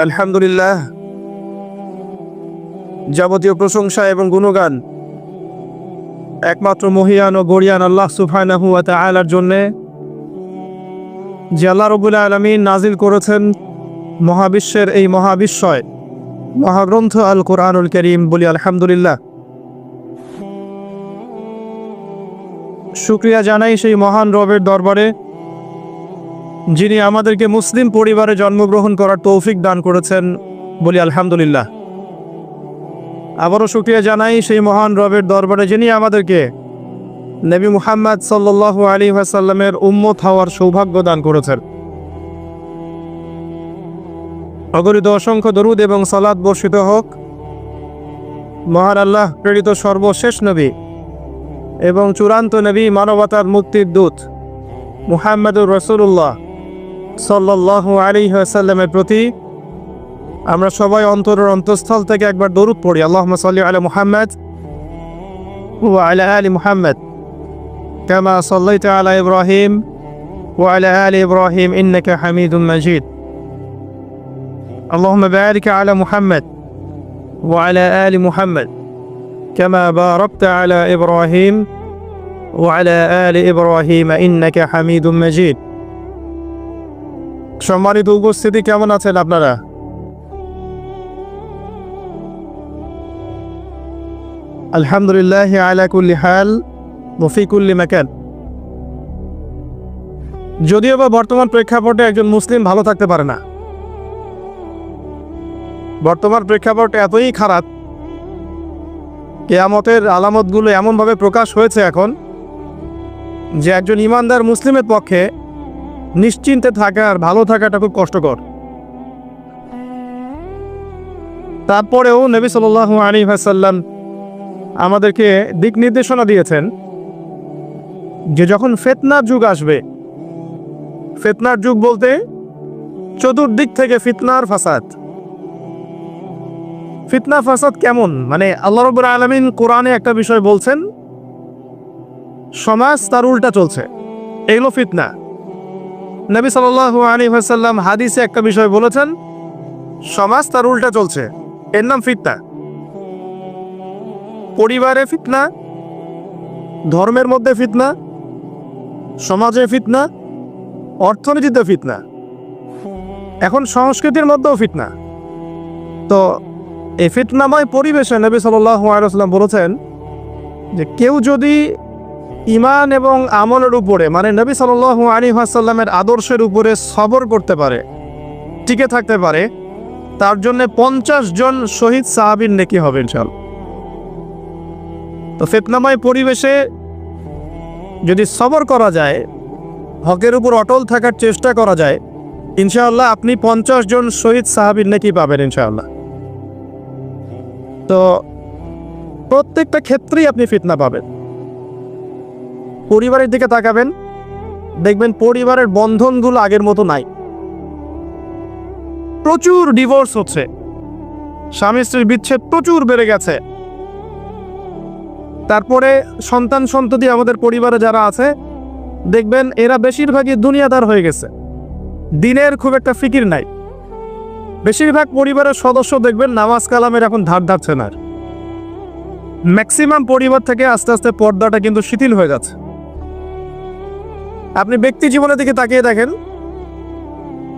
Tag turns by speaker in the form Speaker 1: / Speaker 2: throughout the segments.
Speaker 1: আলহামদুলিল্লাহ, যাবতীয় প্রশংসা এবং গুণগান একমাত্র মহিয়ান ও গরিয়ান আল্লাহ সুবহানাহু ওয়া তাআলার জন্যে, যে আল্লাহ রাব্বুল আলামিন নাজিল করেছেন মহাবিশ্বের এই মহাবিশ্বয় মহাগ্রন্থ আল কোরআনুল কারীম। বলি আলহামদুলিল্লাহ। শুকরিয়া জানাই সেই মহান রবের দরবারে, যিনি আমাদেরকে মুসলিম পরিবারে জন্মগ্রহণ করার তৌফিক দান করেছেন। বলি আলহামদুলিল্লাহ। আবারও শুকরিয়া জানাই সেই মহান রবের দরবারে, যিনি আমাদেরকে নবী মুহাম্মদ সাল্লাল্লাহু আলাইহি ওয়াসাল্লামের উম্মত হওয়ার সৌভাগ্য দান করেছেন। অগণিত অসংখ্য দরুদ এবং সালাত বর্ষিত হোক মহান আল্লাহ প্রেরিত সর্বশেষ নবী এবং চূড়ান্ত নবী, মানবতার মুক্তির দূত মুহাম্মদুর রাসূলুল্লাহ সাল্লাল্লাহু আলাইহি ওয়াসাল্লামের প্রতি আমরা সবাই অন্তরের অন্তঃস্থল থেকে একবার দরুদ পড়ি। আল্লাহুম্মা সাল্লি আলা মুহাম্মদ ওয়া আলা আলি মুহাম্মদ কামা সাল্লাইতা আলা ইব্রাহিম ওয়া আলা আলি ইব্রাহিম ইন্নাকা হামিদুম মাজিদ। আল্লাহুম্মা বারিক আলা মুহাম্মদ ওয়া আলা আলি মুহাম্মদ কামা বারাকতা আলা ইব্রাহিম ওয়া আলা আলি ইব্রাহিম ইন্নাকা হামিদুম মাজিদ। সম্মানিত উপস্থিতি, কেমন আছেন আপনারা? আলহামদুলিল্লাহ আলা কুল্লি হাল ওয়া ফি কুল্লি মাকান। যদিও বা বর্তমান প্রেক্ষাপটে একজন মুসলিম ভালো থাকতে পারে না। বর্তমান প্রেক্ষাপট এতই খারাপ, কিয়ামতের আলামতগুলো এমনভাবে প্রকাশ হয়েছে এখন যে একজন ইমানদার মুসলিমের পক্ষে নিশ্চিন্তে থাকা আর ভালো থাকাটা খুব কষ্টকর। তারপরেও নবী সাল্লাল্লাহু আলাইহি ওয়াসাল্লাম আমাদেরকে দিক নির্দেশনা দিয়েছেন যে যখন ফিতনার যুগ আসবে, ফিতনার যুগ বলতে চতুর্দিক থেকে ফিতনার ফাসাদ। ফিতনা ফাসাদ কেমন? মানে আল্লাহ রাব্বুল আলামিন কোরআনে একটা বিষয় বলছেন, সমাজ তার উল্টা চলছে, এগুলো ফিতনা। নবী সাল্লাল্লাহু আলাইহি ওয়াসাল্লাম হাদিসে একটা বিষয় বলেছেন, সমাজ তার উল্টা চলছে, এর নাম ফিতনা। পরিবারে ফিতনা, ধর্মের মধ্যে ফিতনা, সমাজে ফিতনা, অর্থনীতিতে ফিতনা, এখন সংস্কৃতির মধ্যেও ফিতনা। তো এই ফিতনাময় পরিবেশে নবী সাল্লাল্লাহু আলাইহি ওয়াসাল্লাম বলেছেন যে কেউ যদি ঈমান এবং আমলের উপরে, মানে নবী সাল্লাল্লাহু আলাইহি ওয়াসাল্লামের আদর্শের উপরে সবর করতে পারে, টিকে থাকতে পারে, তার জন্য 50 জন শহীদ সাহাবীর নেকি হবে ইনশাআল্লাহ। তো ফিতনাময় পরিবেশে যদি সবর করা যায়, হকের উপর অটল থাকার চেষ্টা করা যায়, ইনশাআল্লাহ আপনি 50 জন শহীদ সাহাবীর নেকি পাবেন ইনশাআল্লাহ। তো প্রত্যেকটা ক্ষেত্রেই আপনি ফিতনা পাবেন। পরিবারের দিকে তাকাবেন, দেখবেন পরিবারের বন্ধনগুলো আগের মতো নাই। প্রচুর ডিভোর্স হচ্ছে, স্বামী স্ত্রীর বিচ্ছেদ প্রচুর বেড়ে গেছে। তারপরে সন্তান সন্ততি আমাদের পরিবারে যারা আছে, দেখবেন এরা বেশিরভাগই দুনিয়াদার হয়ে গেছে, দিনের খুব একটা ফিকির নাই। বেশিরভাগ পরিবারের সদস্য দেখবেন নামাজ কালামের এখন ধার ধারছে না। ম্যাক্সিমাম পরিবার থেকে আস্তে আস্তে পর্দাটা কিন্তু শিথিল হয়ে যাচ্ছে। আপনি ব্যক্তি জীবনের দিকে তাকিয়ে দেখেন,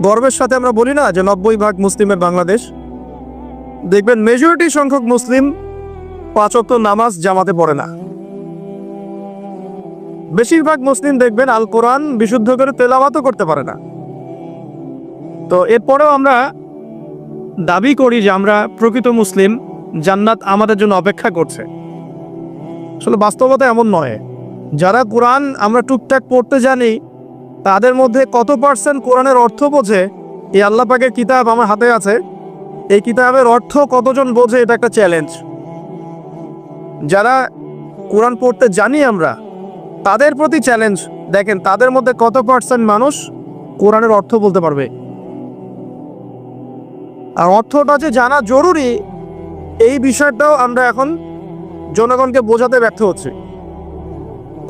Speaker 1: গর্বের সাথে আমরা বলি না যে 90% মুসলিমের বাংলাদেশ, দেখবেন মেজরিটি সংখ্যক মুসলিম 5 ওয়াক্ত নামাজ জামাতে পড়ে না। বেশিরভাগ মুসলিম দেখবেন আল কোরআন বিশুদ্ধ করে তেলাওয়াতও করতে পারে না। তো এরপরেও আমরা দাবি করি যে আমরা প্রকৃত মুসলিম, জান্নাত আমাদের জন্য অপেক্ষা করছে। আসলে বাস্তবতা এমন নয়। যারা কোরআন আমরা টুকটাক পড়তে জানি, তাদের মধ্যে কত % কোরআনের অর্থ বোঝে? এই আল্লাহ পাকের কিতাব আমার হাতে আছে, এই কিতাবের অর্থ কতজন বোঝে? এটা একটা চ্যালেঞ্জ। যারা কোরআন পড়তে জানি আমরা, তাদের প্রতি চ্যালেঞ্জ, দেখেন তাদের মধ্যে কত % মানুষ কোরআনের অর্থ বলতে পারবে। আর অর্থটা যে জানা জরুরি, এই বিষয়টাও আমরা এখন জনগণকে বোঝাতে ব্যর্থ হচ্ছি।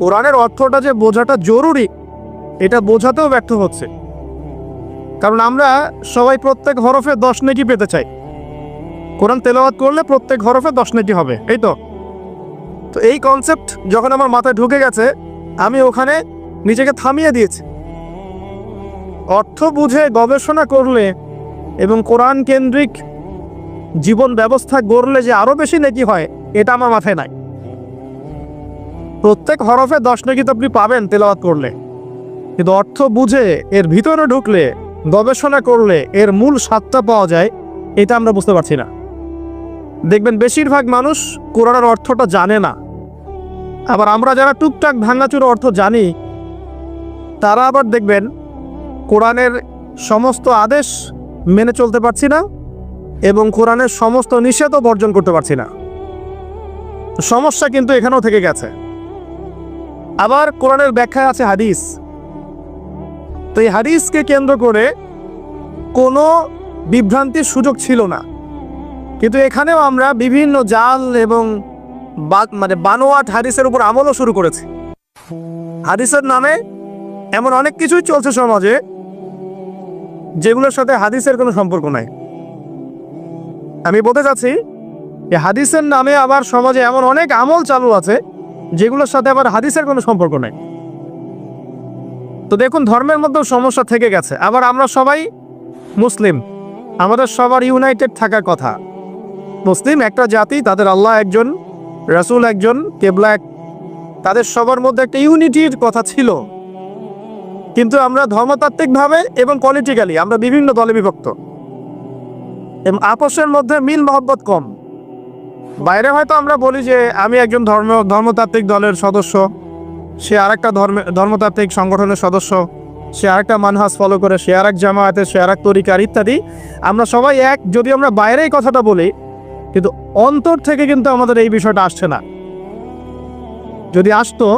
Speaker 1: কোরআনের অর্থটা যে বোঝাটা জরুরি, এটা বোঝাতেও ব্যর্থ হচ্ছে। কারণ আমরা সবাই প্রত্যেক হরফে 10 নেকি পেতে চাই। কোরআন তেলাওয়াত করলে প্রত্যেক হরফে 10 নেকি হবে, এই তো। তো এই কনসেপ্ট যখন আমার মাথায় ঢুকে গেছে, আমি ওখানে নিজেকে থামিয়ে দিয়েছি। অর্থ বুঝে গবেষণা করলে এবং কোরআন কেন্দ্রিক জীবন ব্যবস্থা গড়লে যে আরও বেশি নেকি হয়, এটা আমার মাথায় নাই। প্রত্যেক হরফে 10 নেকি তো আপনি পাবেন তেলাওয়াত করলে, কিন্তু অর্থ বুঝে এর ভিতরে ঢুকলে, গবেষণা করলে এর মূল স্বাদটা পাওয়া যায়, এটা আমরা বুঝতে পারছি না। দেখবেন বেশিরভাগ মানুষ কোরআনের অর্থটা জানে না। আবার আমরা যারা টুকটাক ভাঙাচুর অর্থ জানি, তারা আবার দেখবেন কোরআনের সমস্ত আদেশ মেনে চলতে পারছি না এবং কোরআনের সমস্ত নিষেধও বর্জন করতে পারছি না। সমস্যা কিন্তু এখানেও থেকে গেছে। আবার কোরআনের ব্যাখ্যায় আছে হাদিস। তো এই হাদিসকে কেন্দ্র করে কোনো বিভ্রান্তির সুযোগ ছিল না, কিন্তু এখানেও আমরা বিভিন্ন জাল এবং বানোয়াট হাদিসের উপর আমলও শুরু করেছি। হাদিসের নামে এমন অনেক কিছুই চলছে সমাজে যেগুলোর সাথে হাদিসের কোনো সম্পর্ক নাই। আমি বলতে চাচ্ছি যে হাদিসের নামে আবার সমাজে এমন অনেক আমল চালু আছে যেগুলোর সাথে আবার হাদিসের কোনো সম্পর্ক নাই। তো দেখুন, ধর্মের মধ্যেও সমস্যা থেকে গেছে। আবার আমরা সবাই মুসলিম, আমাদের সবার ইউনাইটেড থাকার কথা। মুসলিম একটা জাতি, তাদের আল্লাহ একজন, রাসূল একজন, কেবলা এক, তাদের সবার মধ্যে একটা ইউনিটির কথা ছিল। কিন্তু আমরা ধর্মতাত্ত্বিকভাবে এবং পলিটিক্যালি আমরা বিভিন্ন দলে বিভক্ত এবং আপসের মধ্যে মিল মহব্বত কম। বাইরে হয়তো আমরা বলি যে আমি একজন ধর্মতাত্ত্বিক দলের সদস্য, সে আরেকটা ধর্মতাত্ত্বিক সংগঠনের সদস্য, সে আরেকটা মানহাজ ফলো করে, সে আরেক জামায়াতের, সে আরেক তরিকার ইত্যাদি। আমরা সবাই এক, যদি আমরা বাইরে এই কথাটা বলি, কিন্তু অন্তর থেকে কিন্তু আমাদের এই বিষয়টা আসছে না। যদি আসতো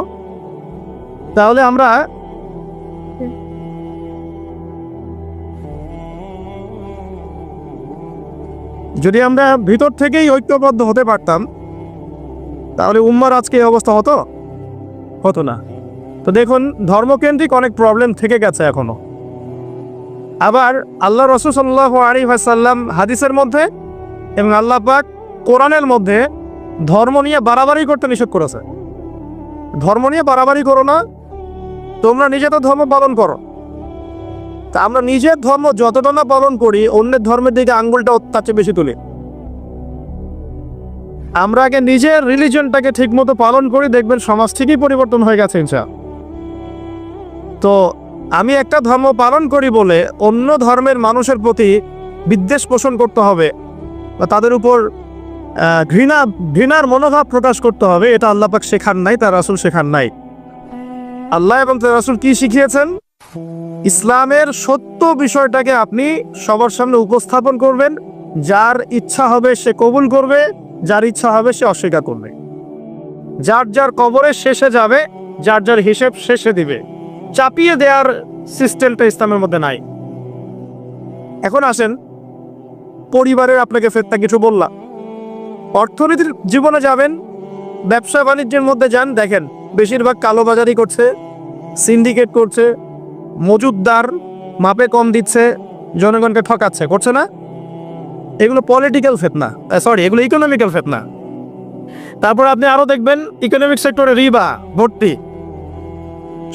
Speaker 1: তাহলে আমরা ভিতর থেকেই ঐক্যবদ্ধ হতে পারতাম, তাহলে উম্মার আজকে এই অবস্থা হতো না। তো দেখুন, ধর্মকেন্দ্রিক অনেক প্রবলেম থেকে গেছে এখনো। আবার আল্লাহ রাসূল সাল্লাল্লাহু আলাইহি ওয়াসাল্লাম হাদিসের মধ্যে এবং আল্লাহ পাক কোরআনের মধ্যে ধর্ম নিয়ে বাড়াবাড়ি করতে নিষেধ করেছে। ধর্ম নিয়ে বাড়াবাড়ি করো না, তোমরা নিজেদের ধর্ম পালন করো। তা আমরা নিজের ধর্ম যতটা না পালন করি, অন্যের ধর্মের দিকে আঙ্গুলটা তার চেয়ে বেশি তুলি। আমরা আগে নিজের রিলিজনটাকে ঠিক মতো পালন করি, দেখবেন সমাজ ঠিকই পরিবর্তন হয়ে গেছে ইনশাআল্লাহ। তো আমি একটা ধর্ম পালন করি বলে অন্য ধর্মের মানুষের প্রতি বিদ্বেষ পোষণ করতে হবে বা তাদের উপর ঘৃণার মনোভাব প্রকাশ করতে হবে, এটা আল্লাহ পাক শেখান নাই, তার রাসূল শেখান নাই। আল্লাহ এবং তার রাসূল কি শিখিয়েছেন? ইসলামের সত্য বিষয়টাকে আপনি সবার সামনে উপস্থাপন করবেন। যার ইচ্ছা হবে সে কবুল করবে, যার ইচ্ছা হবে সে অস্বীকার করবে। যার যার কবরে শেষে যাবে, যার যার হিসেব শেষে দিবে। চাপিয়ে দেওয়ার সিস্টেমটা ইসলামের মধ্যে নাই। এখন আসেন, পরিবারের আপনাকে ফেতনা কিছু বললাম। অর্থনীতির জীবনে যাবেন, ব্যবসা বাণিজ্যের মধ্যে যান, দেখেন বেশিরভাগ কালোবাজারি করছে, সিন্ডিকেট করছে, মজুদদার মাপে কম দিচ্ছে, জনগণকে ঠকাচ্ছে, করছে না? এগুলো পলিটিক্যাল ফিতনা, এগুলো ইকোনমিক্যাল ফিতনা। তারপর আপনি আরো দেখবেন ইকোনমিক সেক্টরে রিবা ভর্তি,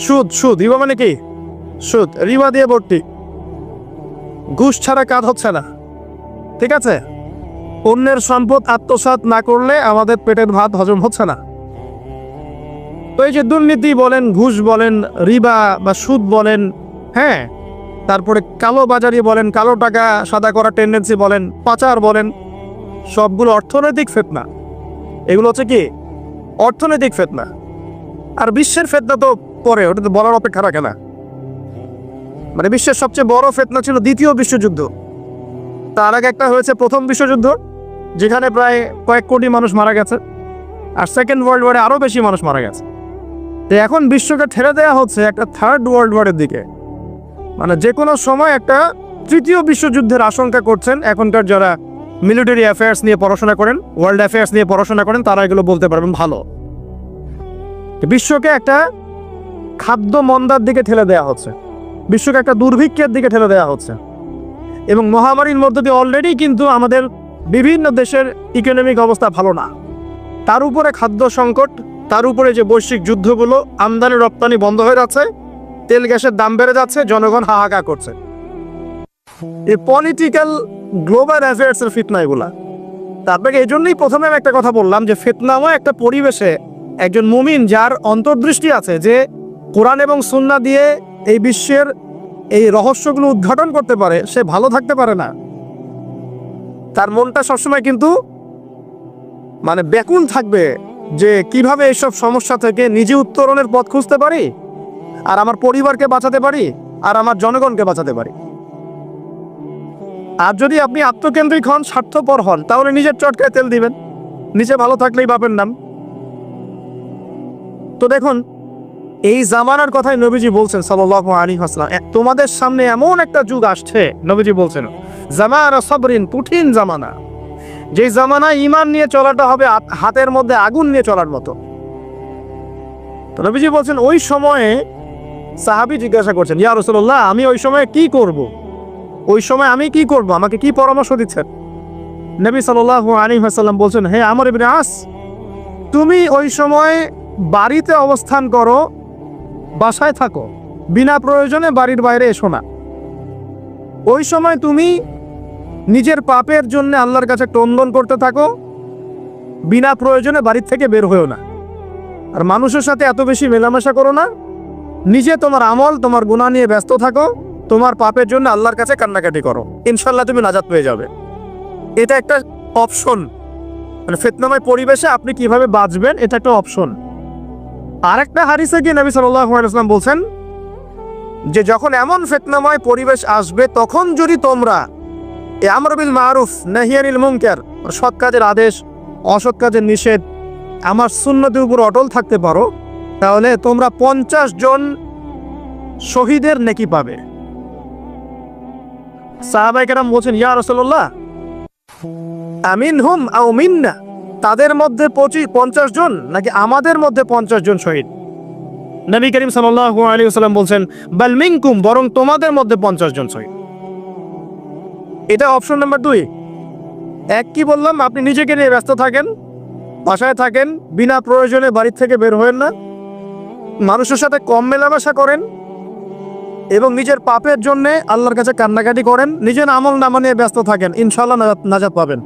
Speaker 1: সুদ রিবা মানে কি? সুদ, রিবা দিয়ে ভর্তি। ঘুষ ছাড়া কাজ হচ্ছে না, ঠিক আছে? অন্যের সম্পদ আত্মসাৎ না করলে আমাদের পেটের ভাত হজম হচ্ছে না। তো এই যে দুর্নীতি বলেন, ঘুষ বলেন, রিবা বা সুদ বলেন, হ্যাঁ, তারপরে কালো বাজারি বলেন, কালো টাকা সাদা করার টেন্ডেন্সি বলেন, পাচার বলেন, সবগুলো অর্থনৈতিক ফিতনা। এগুলো হচ্ছে কি? অর্থনৈতিক ফিতনা। আর বিশ্বের ফিতনা তো পরে, ওটা তো বলার অপেক্ষা রাখে না। মানে বিশ্বের সবচেয়ে বড় ফিতনা ছিল দ্বিতীয় বিশ্বযুদ্ধ। তার আগে একটা হয়েছে প্রথম বিশ্বযুদ্ধ, যেখানে প্রায় কয়েক কোটি মানুষ মারা গেছে। আর সেকেন্ড ওয়ার্ল্ড ওয়ারে আরও বেশি মানুষ মারা গেছে। তো এখন বিশ্বকে ঠেলে দেওয়া হচ্ছে একটা থার্ড ওয়ার্ল্ড ওয়ারের দিকে। মানে যে কোনো সময় একটা তৃতীয় বিশ্বযুদ্ধের আশঙ্কা করছেন এখনকার যারা মিলিটারি অ্যাফেয়ার্স নিয়ে পড়াশোনা করেন, ওয়ার্ল্ড অ্যাফেয়ার্স নিয়ে পড়াশোনা করেন, তারা এগুলো বলতে পারবেন ভালো। বিশ্বকে একটা খাদ্য মন্দার দিকে ঠেলে দেওয়া হচ্ছে। বিশ্বকে একটা দুর্ভিক্ষের দিকে ঠেলে দেওয়া হচ্ছে, এবং মহামারীর মধ্য দিয়ে অলরেডি কিন্তু আমাদের বিভিন্ন দেশের ইকোনমিক অবস্থা ভালো না। তার উপরে খাদ্য সংকট, তার উপরে যে বৈশ্বিক যুদ্ধগুলো, আমদানি রপ্তানি বন্ধ হয়ে যাচ্ছে, তেল গ্যাসের দাম বেড়ে যাচ্ছে, জনগণ হাহাকার করছে। এই পলিটিক্যাল গ্লোবাল অ্যাফেয়ার্সের ফিতনা এগুলা। তারপরে এই জন্যই প্রথমে আমি একটা কথা বললাম যে ফিতনাময় একটা পরিবেশে একজন মুমিন যার অন্তর্দৃষ্টি আছে, যে কোরআন এবং সুন্নাহ দিয়ে এই বিশ্বের এই রহস্যগুলো উদ্ঘাটন করতে পারে, সে ভালো থাকতে পারে না। তার মনটা সবসময় কিন্তু মানে ব্যাকুল থাকবে যে কিভাবে এইসব সমস্যা থেকে নিজে উত্তরণের পথ খুঁজতে পারি, আর আমার পরিবারকে বাঁচাতে পারি, আর আমার জনগণকে বাঁচাতে পারি। আর যদি আপনি আত্মকেন্দ্রিক হন, স্বার্থপর হন, তাহলে নিজের চটকায় তেল দিবেন, নিজে ভালো থাকলেই বাপের নাম। তো দেখুন, এই জামানার কথাই নবীজি বলছেন সাল্লাল্লাহু আলাইহি ওয়াসাল্লাম, তোমাদের সামনে এমন একটা যুগ আসছে, নবীজি বলছেন জামানা সাবরিন, কঠিন জামানা, যে জামানায় ঈমান নিয়ে চলাটা হবে হাতের মধ্যে আগুন নিয়ে চলার মতো। তো নবীজি বলছেন ওই সময়ে, সাহাবী জিজ্ঞাসা করছেন, ইয়া রাসূলুল্লাহ, আমি ওই সময়ে কি করব? ওই সময় আমি কি করব? আমাকে কি পরামর্শ দিচ্ছেন? নবী সাল্লাল্লাহু আলাইহি ওয়াসাল্লাম বলছেন, হে আমর ইবনে আস, তুমি ওই সময় বাড়িতে অবস্থান করো, বাসায় থাকো, বিনা প্রয়োজনে বাড়ির বাইরে এসো না। ওই সময় তুমি নিজের পাপের জন্য আল্লাহর কাছে ক্রন্দন করতে থাকো, বিনা প্রয়োজনে বাড়ির থেকে বের হয়েও না। আর মানুষের সাথে এত বেশি মেলামেশা করো না, নিজে তোমার আমল, তোমার গুনাহ নিয়ে ব্যস্ত থাকো, তোমার পাপের জন্য আল্লাহর কাছে কান্নাকাটি করো, ইনশাল্লাহ তুমি নাজাত পেয়ে যাবে। এটা একটা অপশন, মানে ফিতনাময় পরিবেশে আপনি কিভাবে বাঁচবেন, এটা একটা অপশন। আরেকটা হাদিসে গিয়ে নবী সাল্লাল্লাহু আলাইহি ওয়াসাল্লাম বলছেন যে যখন এমন ফিতনাময় পরিবেশ আসবে, তখন যদি তোমরা এই আমর বিল মারুফ নাহি আনিল মুনকার, সৎ কাজের আদেশ, অসৎ কাজের নিষেধ, আমার সুন্নতের উপর অটল থাকতে পারো, তাহলে তোমরা 50 জন শহীদের নেকি পাবে। সাহাবায়ে কেরাম বলছেন, ইয়া রাসূলুল্লাহ, আমিনহুম আও মিন্না, তাদের মধ্যে 50 জন নাকি আমাদের মধ্যে 50 জন শহীদ? নবী করিম সাল্লাল্লাহু আলাইহি ওয়াসাল্লাম বলছেন, বাল মিনকুম, বরং তোমাদের মধ্যে 50 জন শহীদ। এটা অপশন নাম্বার 2। এক, কি বললাম, আপনি নিজেকে নিয়ে ব্যস্ত থাকেন, বাসায় থাকেন, বিনা প্রয়োজনে বাড়ি থেকে বের হবেন না, মানুষের সাথে কম মেলামেশা করেন, এবং নিজের পাপের জন্য আল্লাহর কাছে কান্নাকাটি করেন, নিজের আমল নামা নিয়ে ব্যস্ত থাকেন, ইনশাআল্লাহ নাজাত পাবেন।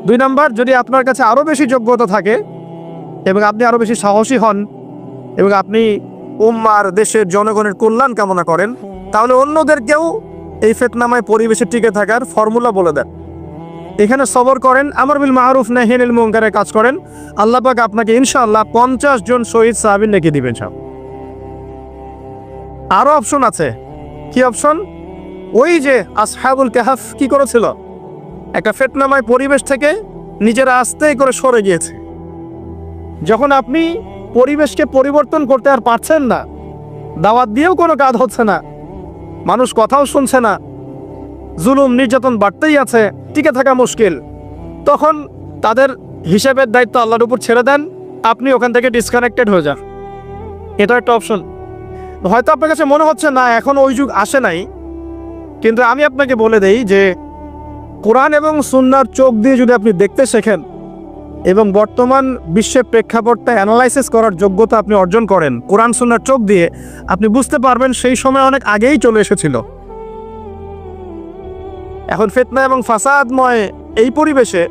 Speaker 1: 2 নাম্বার, যদি আপনার কাছে আরো বেশি যোগ্যতা থাকে এবং আপনি আরো বেশি সাহসী হন এবং আপনি উম্মার, দেশের জনগণের কল্যাণ কামনা করেন, তাহলে অন্যদেরকেও এই ফিতনাময় পরিবেশে টিকে থাকার ফর্মুলা বলে দেন। এখানে সবর করেন, আমর বিল মারুফ নাহি আনিল মুনকারের কাজ করেন, আল্লাহ পাক আপনাকে ইনশাআল্লাহ 50 জন শহীদ সাহাবীর নেকি দিবেন সব। আরো অপশন আছে। কি অপশন? ওই যে আসহাবুল কাহফ কি করেছিল, একটা ফিতনাময় পরিবেশ থেকে নিজেরা আস্তে করে সরে গিয়েছে। যখন আপনি পরিবেশকে পরিবর্তন করতে আর পারছেন না, দাওয়াত দিয়েও কোনো কাজ হচ্ছে না, মানুষ কথাও শুনছে না, জুলুম নির্যাতন বাড়তেই আছে, টিকে থাকা মুশকিল, তখন তাদের হিসাবের দায়িত্ব আল্লাহর উপর ছেড়ে দেন, আপনি ওখান থেকে ডিসকানেক্টেড হয়ে যান। এটা একটা অপশন। হয়তো আপনার কাছে মনে হচ্ছে না এখন ওই যুগ আসে নাই, কিন্তু আমি আপনাকে বলে দেই যে কোরআন এবং সুন্নাহর চোখ দিয়ে যদি আপনি দেখতে শেখেন এবং বর্তমান বিশ্বের প্রেক্ষাপটটা অ্যানালাইসিস করার যোগ্যতা আপনি অর্জন করেন কোরআন সুন্নাহর চোখ দিয়ে, আপনি বুঝতে পারবেন সেই সময় অনেক আগেই চলে এসেছিল। এখন ফিতনা এবং ফাসাদময় এই পরিবেশে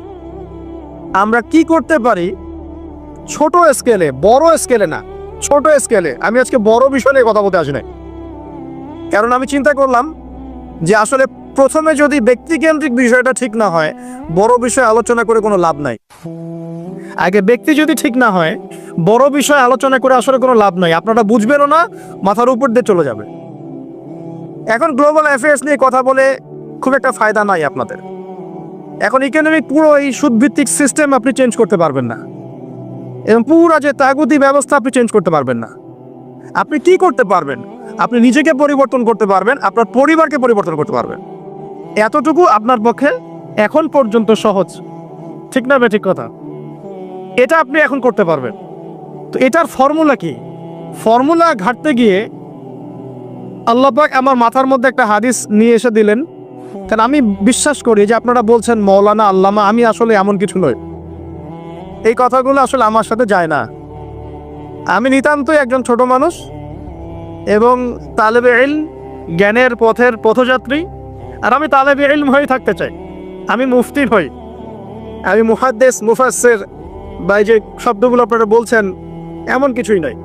Speaker 1: আমরা কি করতে পারি, ছোট স্কেলে, বড় স্কেলে না, ছোট স্কেলে। আমি আজকে বড় বিষয় নিয়ে কথা বলতে আসি না, কারণ আমি চিন্তা করলাম যে আসলে প্রথমে যদি ব্যক্তিকেন্দ্রিক বিষয়টা ঠিক না হয়, বড় বিষয় আলোচনা করে কোনো লাভ নাই। আগে ব্যক্তি যদি ঠিক না হয়, বড় বিষয় আলোচনা করে আসলে কোনো লাভ নাই, আপনারা বুঝবেনও না, মাথার উপর দিয়ে চলে যাবে। এখন গ্লোবাল অ্যাফেয়ার্স নিয়ে কথা বলে খুব একটা ফায়দা নাই আপনাদের। এখন ইকোনমিক পুরো এই সুদভিত্তিক সিস্টেম আপনি চেঞ্জ করতে পারবেন না, এবং পুরো যে তাগুতি ব্যবস্থা আপনি চেঞ্জ করতে পারবেন না। আপনি কি করতে পারবেন? আপনি নিজেকে পরিবর্তন করতে পারবেন, আপনার পরিবারকে পরিবর্তন করতে পারবেন। এতটুকু আপনার পক্ষে এখন পর্যন্ত সহজ, ঠিক না? ঠিক কথা। এটা আপনি এখন করতে পারবেন। তো এটার ফর্মুলা কি? ফর্মুলা ঘাটতে গিয়ে আল্লাহ পাক আমার মাথার মধ্যে একটা হাদিস নিয়ে এসে দিলেন, কারণ আমি বিশ্বাস করি যে আপনারা বলছেন মৌলানা আল্লামা, আমি আসলে এমন কিছু নই। এই কথাগুলো আসলে আমার সাথে যায় না। আমি নিতান্তই একজন ছোট মানুষ এবং তালেবে ইলম, জ্ঞানের পথের পথযাত্রী। আর আমি তালেবে ইলম হয়ে থাকতে চাই। আমি মুফতি হই, আমি মুহাদ্দিস, মুফাসসির বা এই যে শব্দগুলো আপনারা বলছেন, এমন কিছুই নয়।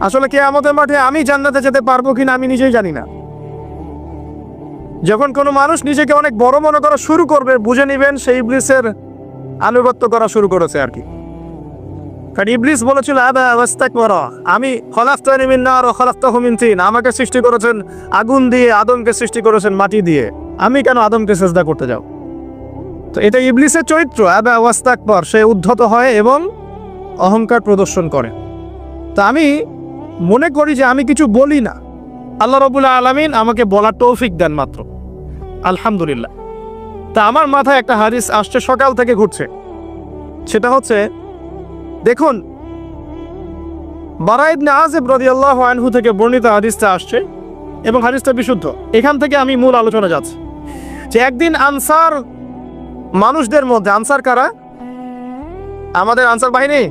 Speaker 1: আসলে কিয়ামতের মাঠে আমি জান্নাতে যেতে পারবো কিনা আমি নিজেই জানি না। যখন কোনো মানুষ নিজেকে অনেক বড় মনে করা শুরু করবে, বুঝে নেবেন সেই ইবলিসের আনুগত্য করা শুরু করেছে আর কি। কারণ ইবলিস বলেছিল আবা ওয়াস্তাকবারা, আমি খলাকতানি মিন নার ওয়া খলাকতাহু মিন তিন, আমাকে সৃষ্টি করেছেন আগুন দিয়ে, আদমকে সৃষ্টি করেছেন মাটি দিয়ে, আমি কেন আদমকে সিজদা করতে যাও? তো এটা ইবলিসের চরিত্র, আবা ওয়াস্তাকবার, সে উদ্ধত হয় এবং অহংকার প্রদর্শন করে। তা আমি মনে করি যে আমি কিছু বলি না, আল্লাহ রাব্বুল আলামিন আমাকে বলার তৌফিক দেন মাত্র, আলহামদুলিল্লাহ। তা আমার মাথায় একটা হাদিস আসছে, সকাল থেকে ঘুরছে। সেটা হচ্ছে, দেখুন, বারা ইবনে আযিব রাদিয়াল্লাহু আনহু থেকে বর্ণিত হাদিসটা আসছে এবং হাদিসটা বিশুদ্ধ। এখান থেকে আমি মূল আলোচনা যাচ্ছি যে একদিন আনসার মানুষদের মধ্যে, আনসার কারা? আমাদের আনসার বাহিনী।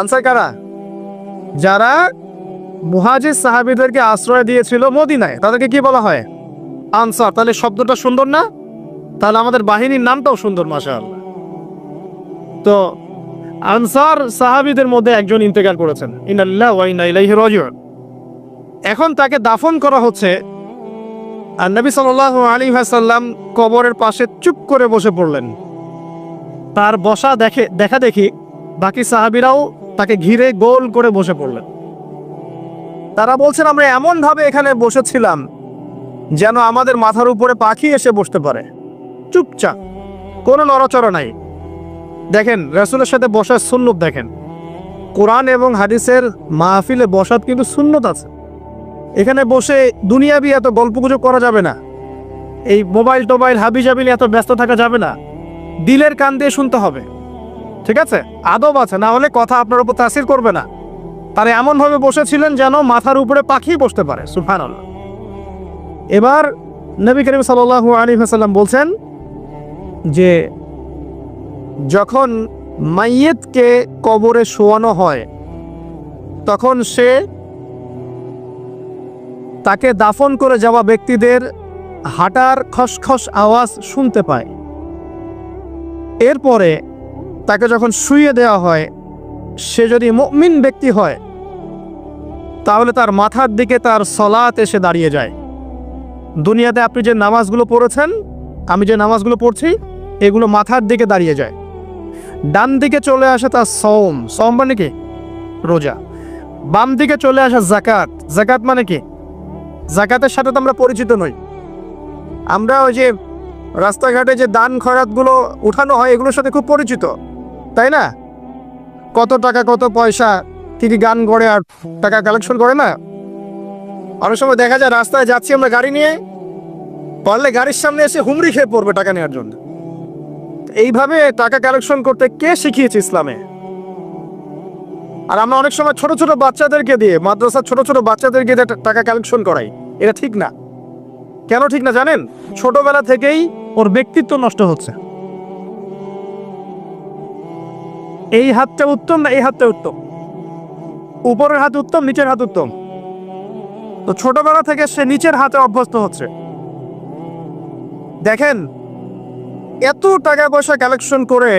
Speaker 1: আনসার কারা? যারা মুহাজির সাহাবীদেরকে আশ্রয় দিয়েছিল মদিনায়, তাদেরকে কি বলা হয়? আনসার। তাহলে শব্দটা সুন্দর না? তাহলে আমাদের বাহিনীর নামটাও সুন্দর, মাশাআল্লাহ। তো আনসার সাহাবীদের মধ্যে একজন ইন্তেকাল করেছেন, ইন্নালিল্লাহি ওয়া ইন্না ইলাইহি রাজিউন। এখন তাকে দাফন করা হচ্ছে, আর নবী সাল্লাল্লাহু আলাইহি ওয়াসাল্লাম কবরের পাশে চুপ করে বসে পড়লেন। তার বসা দেখা দেখি বাকি সাহাবীরাও তাকে ঘিরে গোল করে বসে পড়লেন। তারা বলছেন, আমরা এমন ভাবে এখানে বসেছিলাম যেন আমাদের মাথার উপরে পাখি এসে বসতে পারে, চুপচাপ, কোনো নড়াচড়া নাই। দেখেন, রাসূলের সাথে বসার সুন্নত দেখেন। কোরআন এবং হাদিসের মাহফিলে বসার কিন্তু সুন্নত আছে। এখানে বসে দুনিয়াবি এত গল্পগুজব করা যাবে না, এই মোবাইল টোবাইল হাবিজাবি এত ব্যস্ত থাকা যাবে না, দিলের কান দিয়ে শুনতে হবে, ঠিক আছে? আদব আছে, না হলে কথা আপনার উপর তাসির করবে না। তারা এমনভাবে বসেছিলেন যেন মাথার উপরে পাখি বসতে পারে, সুবহানাল্লাহ। এবার নবী করিম সাল্লাল্লাহু আলাইহি ওয়াসাল্লাম বলছেন যে যখন মাইয়িতকে কবরে শোয়ানো হয় তখন সে তাকে দাফন করে যাওয়া ব্যক্তিদের হাঁটার খসখস আওয়াজ শুনতে পায়। এরপরে তাকে যখন শুইয়ে দেওয়া হয়, সে যদি মুমিন ব্যক্তি হয় তাহলে তার মাথার দিকে তার সলাত এসে দাঁড়িয়ে যায়। দুনিয়াতে আপনি যে নামাজগুলো পড়েছেন, আমি যে নামাজগুলো পড়ছি, এগুলো মাথার দিকে দাঁড়িয়ে যায়। ডান দিকে চলে আসে তার সওম, সওম মানে কি? রোজা। বাম দিকে চলে আসে যাকাত, যাকাত মানে কি? যাকাতের সাথে তো আমরা পরিচিত নই। আমরা ওই যে রাস্তাঘাটে যে দান খয়রাতগুলো উঠানো হয়, এগুলোর সাথে খুব পরিচিত, তাই না? কত টাকা, কত পয়সা, কি কি গান করে আর টাকা কালেকশন করে না? অনেক সময় দেখা যায় রাস্তায় যাচ্ছি আমরা গাড়ি নিয়ে, পারলে গাড়ির সামনে এসে হুমড়ি খেয়ে পড়বে টাকা নেওয়ার জন্য। এইভাবে টাকা কালেকশন করতে কে শিখিয়েছে ইসলামে? আর আমরা অনেক সময় ছোট ছোট বাচ্চাদেরকে দিয়ে, মাদ্রাসার ছোট ছোট বাচ্চাদেরকে দিয়ে টাকা কালেকশন করাই। এটা ঠিক না। কেন ঠিক না জানেন? ছোটবেলা থেকেই ওর ব্যক্তিত্ব নষ্ট হচ্ছে। এই হাতটা উত্তম না এই হাতটা উত্তম? উপরের হাত উত্তম, নিচের হাত উত্তম? তো ছোটবেলা থেকে সে নিচের হাতে অভ্যস্ত হচ্ছে। দেখেন, এত টাকা পয়সা কালেকশন করে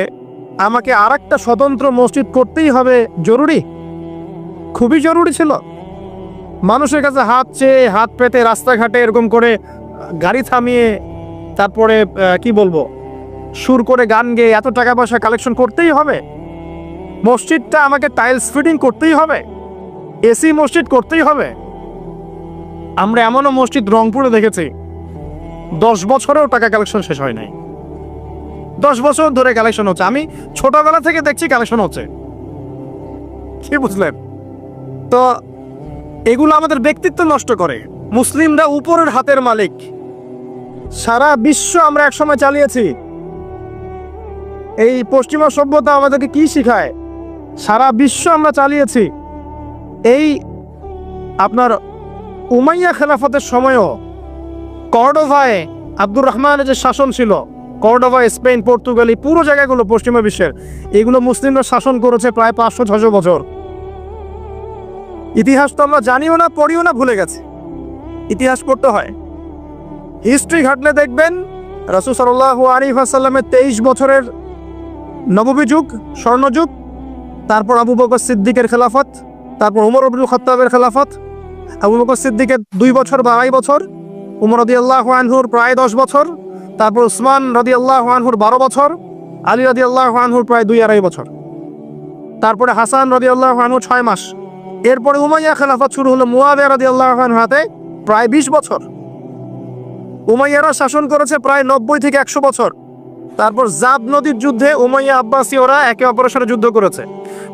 Speaker 1: আমাকে আরেকটা স্বতন্ত্র মসজিদ করতেই হবে জরুরি? খুবই জরুরি ছিল। মানুষের কাছে হাত চেয়ে, হাত পেতে, রাস্তাঘাটে এরকম করে গাড়ি থামিয়ে, তারপরে কি বলবো, সুর করে গান গেয়ে এত টাকা পয়সা কালেকশন করতেই হবে? মসজিদটা আমাকে টাইলস ফিটিং করতেই হবে? এসি মসজিদ করতেই হবে? আমরা এমনও মসজিদ রংপুরে দেখেছি 10 বছরেও টাকা কালেকশন শেষ হয় নাই। 10 বছর ধরে কালেকশন হচ্ছে। আমি ছোটবেলা থেকে দেখছি কালেকশন হচ্ছে। কি বুঝলেন? তো এগুলো আমাদের ব্যক্তিত্ব নষ্ট করে। মুসলিমরা উপরের হাতের মালিক। সারা বিশ্ব আমরা একসময় চালিয়েছি। এই পশ্চিমা সভ্যতা আমাদেরকে কি শিখায়? সারা বিশ্ব আমরা চালিয়েছি। এই আপনার উমাইয়া খেলাফতের সময়ও কর্ডোভায় আব্দুর রহমানের যে শাসন ছিল, কর্ডোভা, স্পেন, পর্তুগালি, পুরো জায়গাগুলো পশ্চিমা বিশ্বের, এগুলো মুসলিমরা শাসন করেছে প্রায় 500-600 বছর। ইতিহাস তো আমরা জানিও না, পড়িও না, ভুলে গেছে। ইতিহাস পড়তে হয়। হিস্ট্রি ঘাটলে দেখবেন রাসূল সাল্লাল্লাহু আলাইহি ওয়াসাল্লামের 23 বছরের নববী যুগ, স্বর্ণযুগ, তারপর আবু বকর সিদ্দিকের খেলাফত, তারপর উমর ইবনুল খাত্তাবের খেলাফত। আবু বকর সিদ্দিকের 2 বছর বা 2.5 বছর, উমর রাদিয়াল্লাহু আনহুর প্রায় 10 বছর, তারপর উসমান রাদিয়াল্লাহু আনহুর 12 বছর, আলী রাদিয়াল্লাহু আনহুর প্রায় 2-2.5 বছর, তারপরে হাসান রাদিয়াল্লাহু আনহু 6 মাস। এরপরে উমাইয়া খেলাফত শুরু হলো মুয়াবিয়া রাদিয়াল্লাহু আনহু হাতে, প্রায় 20 বছর। উমাইয়ারা শাসন করেছে প্রায় 90 থেকে 100 বছর। তারপর জাব নদীর যুদ্ধে উমাইয়া আব্বাসীয়রা একে অপরের সাথে যুদ্ধ করেছে,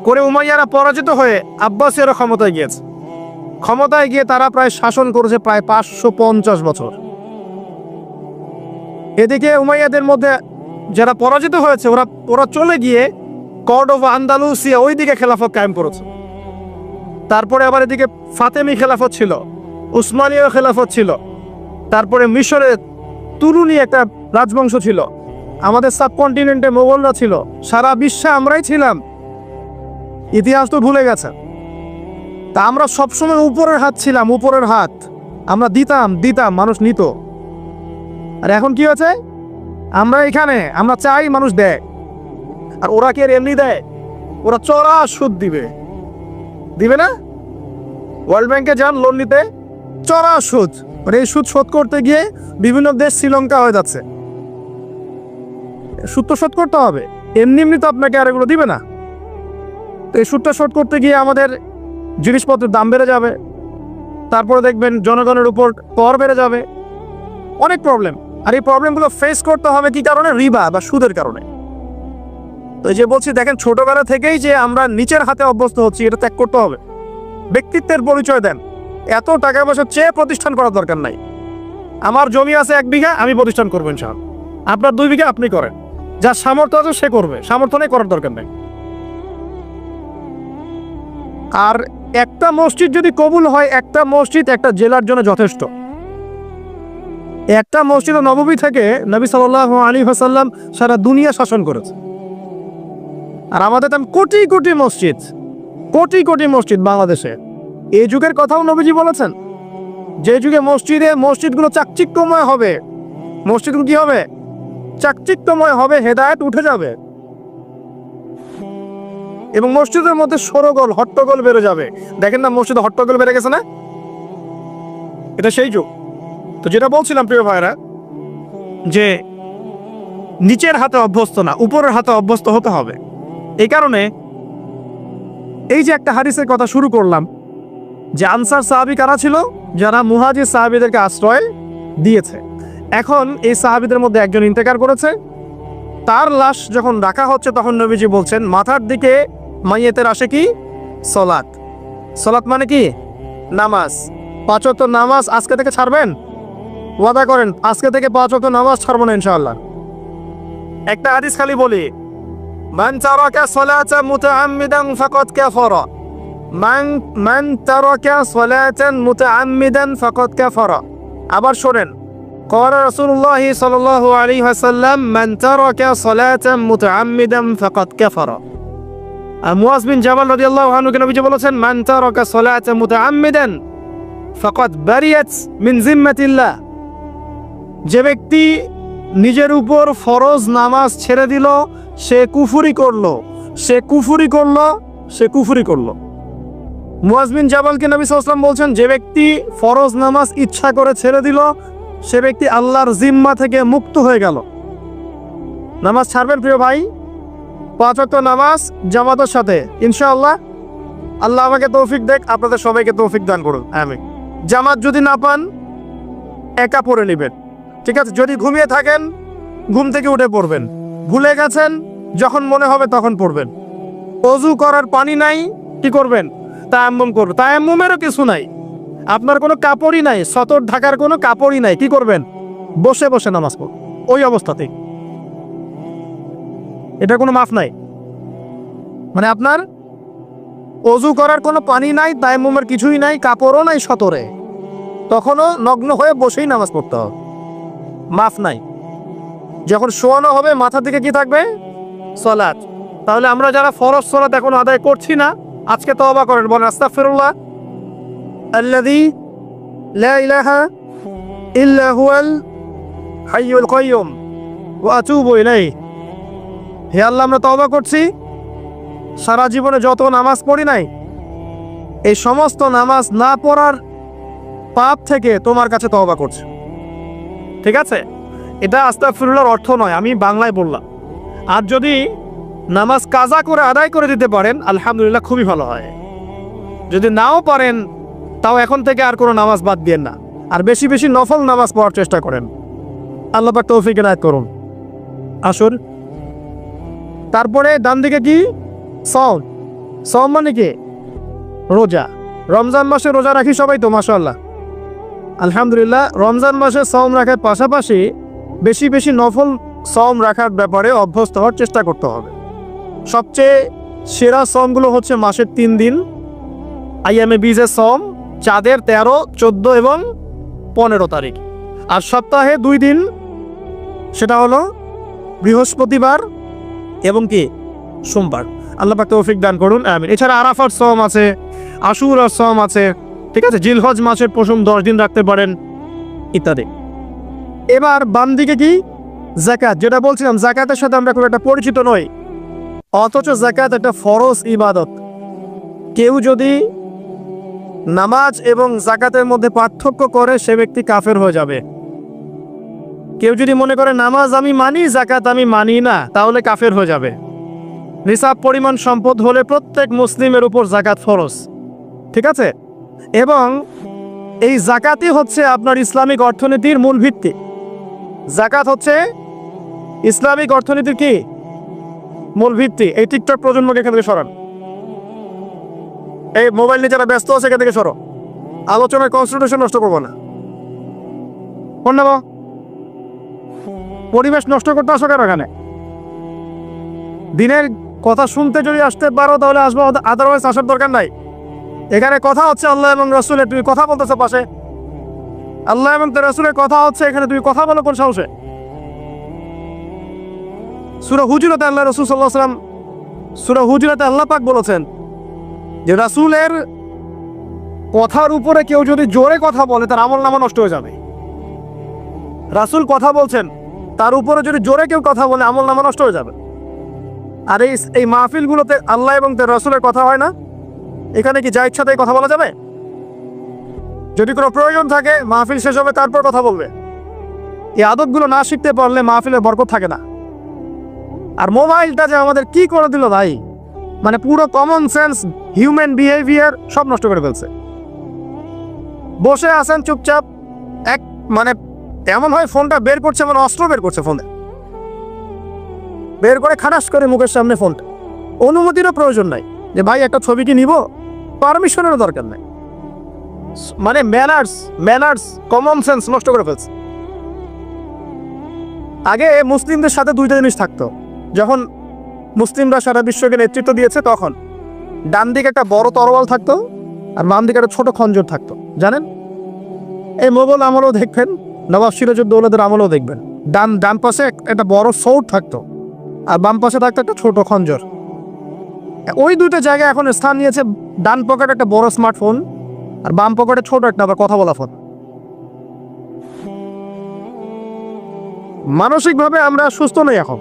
Speaker 1: করে উমাইয়ারা পরাজিত হয়ে আব্বাসীয়রা ক্ষমতায় গিয়েছে। ক্ষমতায় গিয়ে তারা প্রায় শাসন করেছে প্রায় 550 বছর। এদিকে উমাইয়াদের মধ্যে যারা পরাজিত হয়েছে ওরা চলে গিয়ে কর্ডোভা, আন্দালুসিয়া, ওইদিকে খেলাফত কায়েম করেছে। তারপরে আবার এদিকে ফাতেমি খেলাফত ছিল, উসমানীয় খেলাফত ছিল, তারপরে মিশরে তুরুনি একটা রাজবংশ ছিল, আমাদের সাবকন্টিনেন্টে মোগলরা ছিল, সারা বিশ্বে আমরাই ছিলাম। ইতিহাস তো ভুলে গেছে। তা আমরা সবসময় উপরের হাত ছিলাম, উপরের হাত আমরা দিতাম, মানুষ নিত। আর এখন কি হয়েছে? আমরা এখানে, আমরা চাই, মানুষ দেয়। আর ওরা কি আর এমনি দেয়? ওরা চড়া সুদ দিবে না? ওয়ার্ল্ড ব্যাংকে যান লোন নিতে, চড়া সুদ। মানে এই সুদ শোধ করতে গিয়ে বিভিন্ন দেশ শ্রীলঙ্কা হয়ে যাচ্ছে। সুদ তো শোধ করতে হবে, এমনি তো আপনাকে আর এগুলো দিবে না। তো এই সুদটা শোধ করতে গিয়ে আমাদের জিনিসপত্রের দাম বেড়ে যাবে, তারপরে দেখবেন জনগণের উপর কর বেড়ে যাবে, অনেক প্রবলেম। আর এই প্রবলেমগুলো ফেস করতে হবে কি কারণে? রিবা বা সুদের কারণে। তো এই যে বলছি, দেখেন ছোটবেলা থেকেই যে আমরা নিচের হাতে অভ্যস্ত হচ্ছি, এটা ত্যাগ করতে হবে। ব্যক্তিত্বের পরিচয় দেন। এত টাকা পয়সা চেয়ে প্রতিষ্ঠান করার দরকার নাই। আমার জমি আছে 1 বিঘা, আমি প্রতিষ্ঠান করবো ইনশাআল্লাহ। আপনার 2 বিঘা আপনি করেন, যার সামর্থ্য আছে সে করবে, সামর্থ্য নেই করার দরকার নেই। আর একটা মসজিদ যদি কবুল হয়, একটা মসজিদ একটা জেলার জন্য যথেষ্ট। একটা মসজিদ নববী থেকে নবী সাল্লাল্লাহু আলাইহি ওয়াসাল্লাম সারা দুনিয়া শাসন করেছে। আর আমাদের তেমন কোটি কোটি মসজিদ বাংলাদেশে। এই যুগের কথাও নবীজি বলেছেন, যে যুগে মসজিদগুলো চাকচিক্যময় হবে, মসজিদগুলো কি হবে? চাকচিক্যময় হবে, হেদায়েত উঠে যাবে, এবং মসজিদের মধ্যে সরগোল, হট্টগোল বেড়ে যাবে। দেখেন না মসজিদে হট্টগোল বেড়ে গেছে না? এটা সেই যুগ। তো যেটা বলছিলাম প্রিয় ভাইরা, যে নিচের হাতে অভ্যস্ত না, উপরের হাতে অভ্যস্ত হতে হবে। এই কারণে এই যে একটা হাদিসের কথা শুরু করলাম, যে আনসার সাহাবী কারা ছিল? যারা মুহাজির সাহাবীদেরকে আশ্রয় দিয়েছে। এখন এই সাহাবীদের মধ্যে একজন ইন্তেকার করেছে, তার লাশ যখন রাখা হচ্ছে তখন নবীজি বলছেন, মাথার দিকে মাইয়েতের আসে কি? সলাত। সলাত মানে কি? নামাজ। 5 ওয়াক্ত নামাজ আজকে থেকে ছাড়বেন? ওয়াদা করেন আজকে থেকে 5 ওয়াক্ত নামাজ ছাড়বো না ইনশাআল্লাহ। একটা হাদিস খালি বলি, মান তারাকা সালাতান মুতাআম্মিদান ফাকাদ কাফারা, মান তারাকা সালাতান মুতাআম্মিদান ফাকাদ কাফারা। আবার শোনেন, قال رسول الله صلى الله عليه وسلم من ترك صلاة متعمدا فقد كفر। মুয়াজ বিন জাবাল রাদিয়াল্লাহু আনহু কে নবীজি বলেছেন, মান তারাকা সালাতা মুতাআম্মিদান ফাকাদ বারিয়াত মিন জিম্মাতিল্লাহ। যে ব্যক্তি নিজের উপর ফরজ নামাজ ছেড়ে দিল, সে কুফরি করলো। মুয়াজ বিন জাবালকে নবী সাল্লাল্লাহু আলাইহি ওয়াসাল্লাম বলছেন, যে ব্যক্তি ফরজ নামাজ ইচ্ছা করে ছেড়ে দিল, সে ব্যক্তি আল্লাহর জিম্মা থেকে মুক্ত হয়ে গেল। নামাজ ছাড়বেন প্রিয় ভাই, 5 ওয়াক্ত নামাজ জামাতের সাথে ইনশাআল্লাহ। আল্লাহ আমাকে তৌফিক দেখ, আপনাদের সবাইকে তৌফিক দান করুন, আমিন। জামাত যদি না পান, একা পড়ে নেবেন, ঠিক আছে? যদি ঘুমিয়ে থাকেন, ঘুম থেকে উঠে পড়বেন। ভুলে গেছেন, যখন মনে হবে তখন পড়বেন। ওযু করার পানি নাই, কি করবেন? তায়াম্মুম করবেন। তায়াম্মুমেরও কিছু নাই, আপনার কোনো কাপড়ই নাই, সতর ঢাকার কোনো কাপড়ই নাই, কি করবেন? বসে বসে নামাজ পড়ুন, ওই অবস্থাতেই। এটা কোনো মাফ নাই। মানে আপনার ওযু করার কোনো পানি নাই, তায়াম্মুমের কিছুই নাই, কাপড়ও নাই সতরে, তখনও নগ্ন হয়ে বসেই নামাজ পড়তে হবে, মাফ নাই। যখন শোয়ানো হবে মাথা থেকে কি থাকবে? সালাত। তাহলে আমরা যারা ফরজ সালাত এখন আদায় করছি না, আজকে তওবা করেন, বলেন আস্তাগফিরুল্লাহ আল্লাযী লা ইলাহা ইল্লা হুয়াল হাইয়ুল কাইয়্যুম ওয়া আতুবু ইলাইহি। হে আল্লাহ, আমরা তওবা করছি, সারা জীবনে যত নামাজ পড়ি নাই এই সমস্ত নামাজ না পড়ার পাপ থেকে তোমার কাছে তওবা করছি। ঠিক আছে, এটা আস্তাগফিরুল্লাহর অর্থ নয়, আমি বাংলায় বললাম। আর যদি নামাজ কাজা করে আদায় করে দিতে পারেন আলহামদুলিল্লাহ, খুবই ভালো হয়। যদি নাও পারেন তাও এখন থেকে আর কোনো নামাজ বাদ দিয়েন না, আর বেশি বেশি নফল নামাজ পড়ার চেষ্টা করেন। আল্লাহ পাক তৌফিক এনায়েত করুন। আসুন, তারপরে ডান দিকে কি? সওম। সওম মানে কি? রোজা। রমজান মাসে রোজা রাখি সবাই তো, মাশাআল্লাহ, আলহামদুলিল্লাহ। রমজান মাসে সওম রাখার পাশাপাশি বেশি বেশি নফল সওম রাখার ব্যাপারে অভ্যস্ত হওয়ার চেষ্টা করতে হবে। সবচেয়ে সেরা সওমগুলো হচ্ছে মাসের 3 দিন, আইয়ামে বীজের সওম, চাঁদের 13, 14 এবং 15 তারিখ। আর সপ্তাহে 2 দিন, সেটা হলো বৃহস্পতিবার এবং কি সোমবার। আল্লাহ পাক তৌফিক দান করুন, আমিন। এছাড়া আরাফার সওম আছে, আশুরার সওম আছে, ঠিক আছে, জিলহজ মাসের প্রথম 10 দিন রাখতে পারেন, ইত্যাদি। এবার বাম দিকে কি? যাকাত। যেটা বলছিলাম, যাকাতের সাথে আমরা খুব একটা পরিচিত নই, অথচ যাকাত একটা ফরজ ইবাদত। কেউ যদি নামাজ এবং যাকাতের মধ্যে পার্থক্য করে সে ব্যক্তি কাফের হয়ে যাবে। কেউ যদি মনে করে নামাজ আমি মানি, যাকাত আমি মানি না, তাহলে কাফের হয়ে যাবে। নিসাব পরিমাণ সম্পদ হলে প্রত্যেক মুসলিমের উপর যাকাত ফরজ, ঠিক আছে। এবং এই যাকাতই হচ্ছে আপনার ইসলামিক অর্থনীতির মূল ভিত্তি। যাকাত হচ্ছে ইসলামিক অর্থনীতির কি? মূল ভিত্তি। এই টিকটক প্রজন্মকে এখান থেকে সরান, এই মোবাইল নিয়ে যারা ব্যস্ত আছে এখান থেকে সরো, আলোচনায় কনসেন্ট্রেশন নষ্ট করবো না। কোন নেব? পরিবেশ নষ্ট করতে আসো কেন এখানে? দিনের কথা শুনতে যদি আসতে পারো তাহলে আসবো, আদারওয়াইজ আসার দরকার নাই। এখানে কথা হচ্ছে আল্লাহ এবং রাসূলের, তুমি কথা বলতেছো পাশে। আল্লাহ এবং তার রাসূলের কথা হচ্ছে, এখানে তুমি কথা বলো কোন সাহসে? সূরা হুজুরাতে আল্লাহ রাসূল সাল্লাল্লাহু আলাইহি ওয়াসাল্লাম, সূরা হুজুরাতে আল্লাহ পাক বলেছেন যে রাসূলের কথার উপরে কেউ যদি জোরে কথা বলে তার আমলনামা নষ্ট হয়ে যাবে। রাসূল কথা বলছেন, তার উপরে যদি জোরে কেউ কথা বলে আমলনামা নষ্ট হয়ে যাবে। আর এই মাহফিলগুলোতে আল্লাহ এবং তার রাসূলের কথা হয় না, এখানে কি যা ইচ্ছা তাই কথা বলা যাবে? যদি কোনো প্রয়োজন থাকে মাহফিল শেষ হবে তারপর কথা বলবে। এই আদতগুলো না শিখতে পারলে মাহফিলের বরকত থাকে না। আর মোবাইলটা যে আমাদের কি করে দিল ভাই, মানে পুরো কমন সেন্স, হিউম্যান বিহেভিয়ার সব নষ্ট করে ফেলছে। বসে আছেন চুপচাপ, মানে এমন হয় ফোনটা বের করছে, মানে অস্ত্র বের করছে, ফোনে বের করে খাটাস করে মুখের সামনে ফোনটা। অনুমতিরও প্রয়োজন নাই যে ভাই একটা ছবি কি নিব, পারমিশনেরও দরকার নাই। মানে ম্যানার্স কমন সেন্স নষ্ট করে ফেলছে। আগে মুসলিমদের সাথে 2টা জিনিস থাকতো। যখন মুসলিমরা সারা বিশ্বকে নেতৃত্ব দিয়েছে তখন ডান দিকে একটা বড় তরোয়াল থাকতো আর বাম দিকে একটা ছোট খঞ্জর থাকতো, জানেন? এই মোগল আমলেও দেখবেন, নবাব সিরাজউদ্দৌলাদের আমলেও দেখবেন, ডান পাশে একটা বড় সৌট থাকতো আর বাম পাশে থাকতো একটা ছোট খঞ্জর। ওই 2টা জায়গায় এখন স্থান নিয়েছে ডান পকেটে একটা বড় স্মার্টফোন আর বাম পকেটে ছোট একটা আবার কথা বলা ফোন। মানসিকভাবে আমরা সুস্থ নই এখন।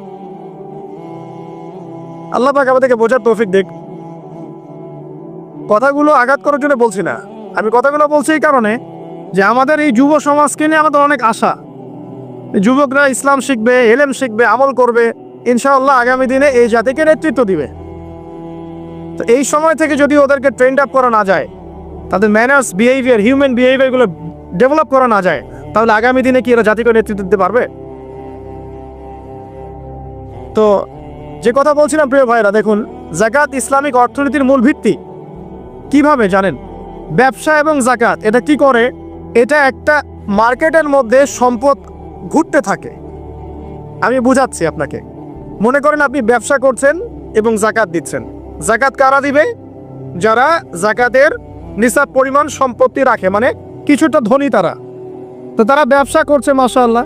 Speaker 1: আল্লাহ পাক আমাদেরকে বোঝার তৌফিক দিক। কথাগুলো আঘাত করার জন্য বলছি না, আমি কথাগুলো বলছি এই কারণে যে আমাদের এই যুব সমাজকে নিয়ে আমাদের অনেক আশা। যুবকরা ইসলাম শিখবে, ইলম শিখবে, আমল করবে, ইনশাআল্লাহ আগামী দিনে এই জাতিকে নেতৃত্ব দিবে। তো এই সময় থেকে যদি ওদেরকে ট্রেন্ড আপ করা না যায়, তাদের ম্যানার্স, বিহেভিয়ার, হিউম্যান বিহেভিয়ারগুলো ডেভেলপ করা না যায়, তাহলে আগামী দিনে কি এরা জাতিকে নেতৃত্ব দিতে পারবে? তো যে কথা বলছিলাম প্রিয় ভাইরা, দেখুন যাকাত ইসলামিক অর্থনীতির মূল ভিত্তি। কিভাবে জানেন? ব্যবসা এবং যাকাত এটা কি করে? এটা একটা মার্কেটের মধ্যে সম্পদ ঘুরতে থাকে। আমি বুঝাচ্ছি আপনাকে। মনে করেন আপনি ব্যবসা করছেন এবং যাকাত দিচ্ছেন। যাকাত কারা দিবে? যারা যাকাতের নিসাব পরিমাণ সম্পত্তি রাখে, মানে কিছুটা ধনী তারা, তো তারা ব্যবসা করছে মাশাআল্লাহ।